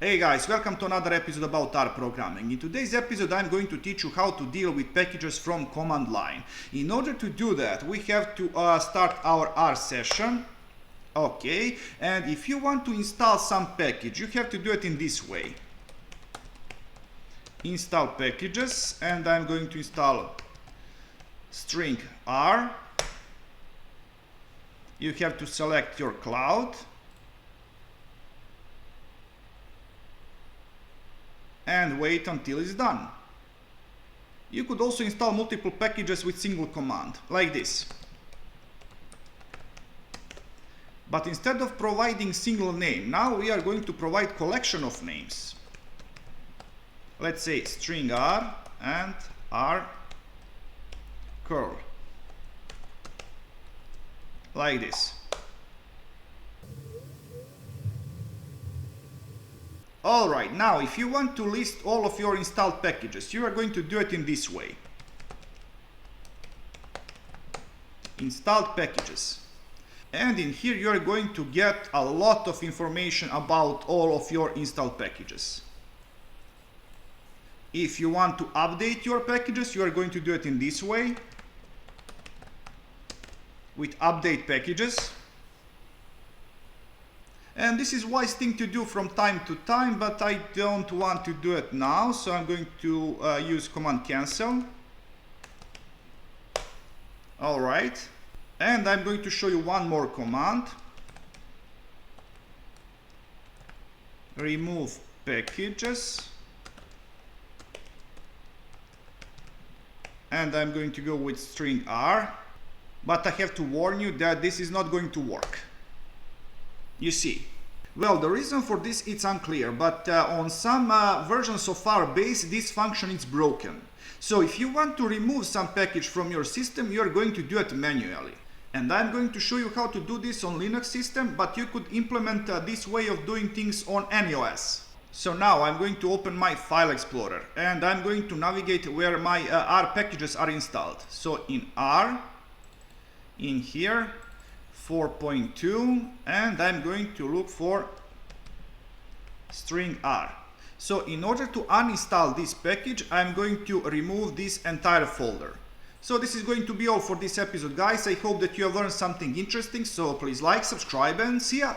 Hey guys, welcome to another episode about R programming. In today's episode I'm going to teach you how to deal with packages from command line. In order to do that we have to start our R session. Okay, and if you want to install some package you have to do it in this way. Install packages, and I'm going to install string R. You have to select your cloud and wait until it's done. You could also install multiple packages with single command, like this. But instead of providing single name, now we are going to provide collection of names. Let's say string R and R curl. Like this. Alright, now if you want to list all of your installed packages, you are going to do it in this way. Installed packages. And in here you are going to get a lot of information about all of your installed packages. If you want to update your packages, you are going to do it in this way. With update packages. And this is a wise thing to do from time to time, but I don't want to do it now, so I'm going to use command cancel. Alright, and I'm going to show you one more command. Remove packages. And I'm going to go with string R, but I have to warn you that this is not going to work. You see, well, the reason for this it's unclear, but on some versions of our base this function is broken. So if you want to remove some package from your system, you are going to do it manually. And I'm going to show you how to do this on Linux system, but you could implement this way of doing things on any OS. So now I'm going to open my file explorer and I'm going to navigate where my R packages are installed. So in R, in here, 4.2, and I'm going to look for string R. So in order to uninstall this package, I'm going to remove this entire folder. So this is going to be all for this episode, guys. I hope that you have learned something interesting, so please like, subscribe, and see ya!